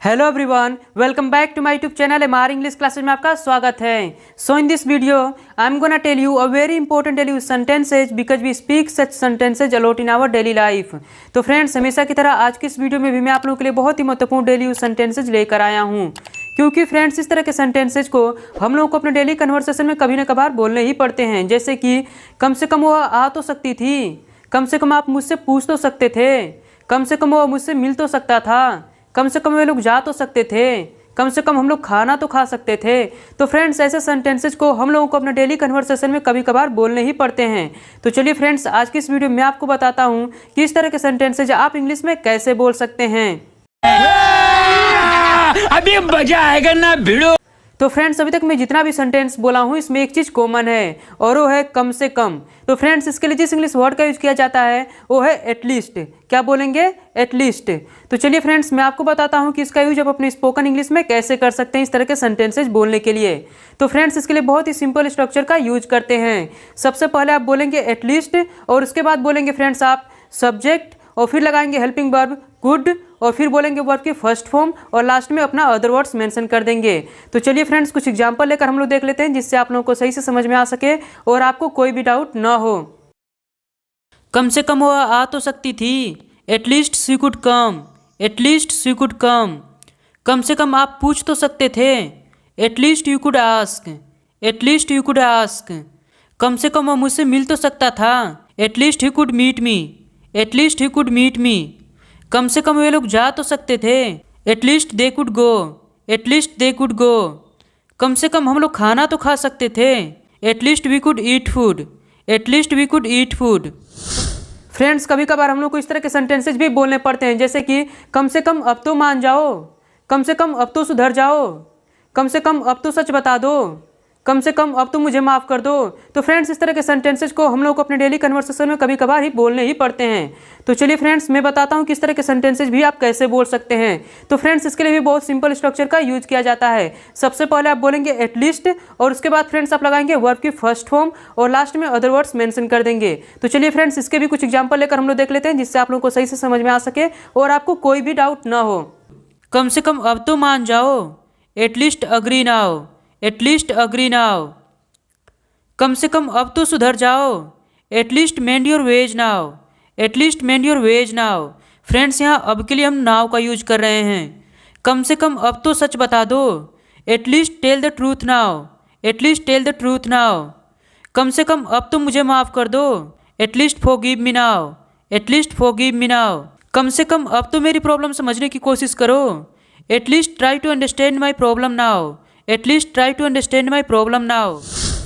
Hello everyone, welcome back to my YouTube channel MR English classes में आपका स्वागत है। So in this video I am gonna tell you a very important daily sentences because we speak such sentences a lot in our daily life. तो friends, हमेशा की तरह आज की इस वीडियो में भी मैं आप लोगों के लिए बहुत ही महत्वपूर्ण डेली सेंटेंसेज लेकर आया हूँ, क्योंकि फ्रेंड्स इस तरह के सेंटेंसेज को हम लोगों को अपने डेली कन्वर्सेशन में कभी न कभार बोलने ही पड़ते हैं। जैसे कि कम से कम वो आ तो सकती थी, कम से कम आप मुझसे पूछ तो सकते थे, कम से कम वो मुझसे मिल तो सकता था, कम से कम वे लोग जा तो सकते थे, कम से कम हम लोग खाना तो खा सकते थे। तो फ्रेंड्स, ऐसे सेंटेंसेज को हम लोगों को अपने डेली कन्वर्सेशन में कभी कभार बोलने ही पड़ते हैं। तो चलिए फ्रेंड्स, आज की इस वीडियो में आपको बताता हूँ कि इस तरह के सेंटेंसेज आप इंग्लिश में कैसे बोल सकते हैं। अभी मजा आएगा ना भिड़ो। तो फ्रेंड्स, अभी तक मैं जितना भी सेंटेंस बोला हूँ इसमें एक चीज़ कॉमन है और वो है कम से कम। तो फ्रेंड्स, इसके लिए जिस इंग्लिश वर्ड का यूज किया जाता है वो है एटलीस्ट। क्या बोलेंगे? एटलीस्ट। तो चलिए फ्रेंड्स, मैं आपको बताता हूँ कि इसका यूज आप अपनी स्पोकन इंग्लिश में कैसे कर सकते हैं इस तरह के सेंटेंसेज बोलने के लिए। तो फ्रेंड्स, इसके लिए बहुत ही सिंपल स्ट्रक्चर का यूज करते हैं। सबसे पहले आप बोलेंगे एटलीस्ट और उसके बाद बोलेंगे फ्रेंड्स आप सब्जेक्ट और फिर लगाएंगे हेल्पिंग वर्ब कुड और फिर बोलेंगे वर्ब की फर्स्ट फॉर्म और लास्ट में अपना अदर वर्ड्स मेंशन कर देंगे। तो चलिए फ्रेंड्स, कुछ एग्जांपल लेकर हम लोग देख लेते हैं जिससे आप लोगों को सही से समझ में आ सके और आपको कोई भी डाउट ना हो। कम से कम वो आ तो सकती थी, at least she could come, at least she could come. कम से कम आप पूछ तो सकते थे, at least you could ask, at least you could ask. कम से कम वो मुझसे मिल तो सकता था, at least he could meet me, at least he could meet me. कम से कम वे लोग जा तो सकते थे, at least they could go, at least they could go. कम से कम हम लोग खाना तो खा सकते थे, at least we could eat food, at least we could eat food. Friends, कभी कभार हम लोग को इस तरह के सेंटेंसेज भी बोलने पड़ते हैं, जैसे कि कम से कम अब तो मान जाओ, कम से कम अब तो सुधर जाओ, कम से कम अब तो सच बता दो, कम से कम अब तो मुझे माफ़ कर दो। तो फ्रेंड्स, इस तरह के सेंटेंसेज को हम लोग को अपने डेली कन्वर्सेशन में कभी कभार ही बोलने ही पड़ते हैं। तो चलिए फ्रेंड्स, मैं बताता हूँ किस तरह के सेंटेंसेज भी आप कैसे बोल सकते हैं। तो फ्रेंड्स, इसके लिए भी बहुत सिंपल स्ट्रक्चर का यूज किया जाता है। सबसे पहले आप बोलेंगे एटलीस्ट और उसके बाद फ्रेंड्स आप लगाएंगे वर्ब की फर्स्ट फॉर्म और लास्ट में अदर वर्ड्स मेंशन कर देंगे। तो चलिए फ्रेंड्स, इसके भी कुछ एग्जाम्पल लेकर हम लोग देख लेते हैं जिससे आप लोगों को सही से समझ में आ सके और आपको कोई भी डाउट ना हो। कम से कम अब तो मान जाओ, at least agree now, at least agree now. कम से कम अब तो सुधर जाओ, at least mend your ways now, at least mend your ways now. Friends, यहाँ अब के लिए हम नाउ का यूज कर रहे हैं। कम से कम अब तो सच बता दो, at least tell the truth now, at least tell the truth now. कम से कम अब तो मुझे माफ़ कर दो, at least forgive me now, at least forgive me now. कम से कम अब तो मेरी प्रॉब्लम समझने की कोशिश करो, at least try to understand my problem now, at least try to understand my problem now.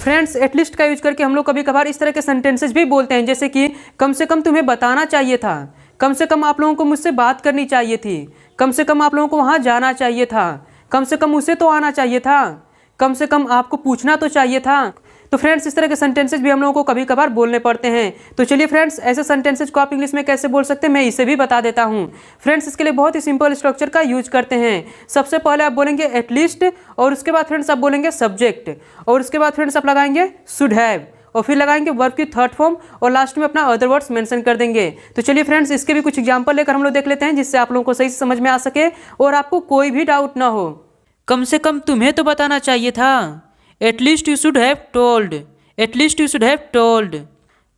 Friends, at least का यूज करके हम लोग कभी कभार इस तरह के सेंटेंसेस भी बोलते हैं, जैसे कि कम से कम तुम्हें बताना चाहिए था, कम से कम आप लोगों को मुझसे बात करनी चाहिए थी, कम से कम आप लोगों को वहाँ जाना चाहिए था, कम से कम मुझसे तो आना चाहिए था, कम से कम आपको पूछना तो चाहिए था। तो फ्रेंड्स, इस तरह के सेंटेंसेज भी हम लोगों को कभी कभार बोलने पड़ते हैं। तो चलिए फ्रेंड्स, ऐसे सेंटेंसेज को आप इंग्लिश में कैसे बोल सकते हैं मैं इसे भी बता देता हूँ। फ्रेंड्स, इसके लिए बहुत ही सिंपल स्ट्रक्चर का यूज करते हैं। सबसे पहले आप बोलेंगे एटलीस्ट और उसके बाद फ्रेंड्स आप बोलेंगे सब्जेक्ट और उसके बाद फ्रेंड्स आप लगाएंगे शुड हैव और फिर लगाएंगे वर्ब की थर्ड फॉर्म और लास्ट में अपना अदर वर्ड्स मेंशन कर देंगे। तो चलिए फ्रेंड्स, इसके भी कुछ एग्जांपल लेकर हम लोग देख लेते हैं जिससे आप लोगों को सही से समझ में आ सके और आपको कोई भी डाउट ना हो। कम से कम तुम्हें तो बताना चाहिए था, at least you should have told, at least you should have told.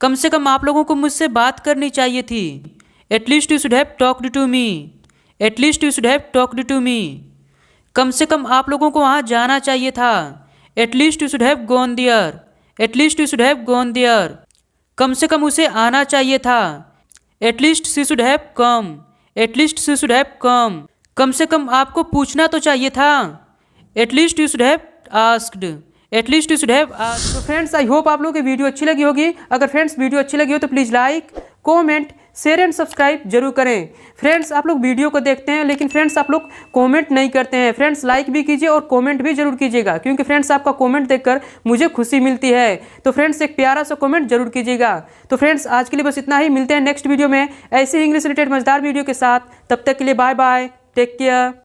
कम से कम आप लोगों को मुझसे बात करनी चाहिए थी, at least you should have talked to me, at least you should have talked to me. कम से कम आप लोगों को वहाँ जाना चाहिए था, at least you should have gone there, at least you should have gone there. कम से कम उसे आना चाहिए था, at least she should have come, at least she should have come. कम से कम आपको पूछना तो चाहिए था, at least you should have asked, at least you should have asked. तो फ्रेंड्स, आई होप आप लोगों की वीडियो अच्छी लगी होगी। अगर फ्रेंड्स वीडियो अच्छी लगी हो तो please like, comment, share and subscribe जरूर करें। फ्रेंड्स, आप लोग वीडियो को देखते हैं लेकिन फ्रेंड्स आप लोग कमेंट नहीं करते हैं। फ्रेंड्स, लाइक भी कीजिए और कमेंट भी जरूर कीजिएगा, क्योंकि फ्रेंड्स आपका कमेंट देखकर मुझे खुशी मिलती है। तो फ्रेंड्स, एक प्यारा सा कमेंट जरूर कीजिएगा। तो फ्रेंड्स, आज के लिए बस इतना ही। मिलते हैं नेक्स्ट वीडियो में ऐसे ही इंग्लिश रिलेटेड मजेदार वीडियो के साथ। तब तक के लिए बाय बाय, टेक केयर।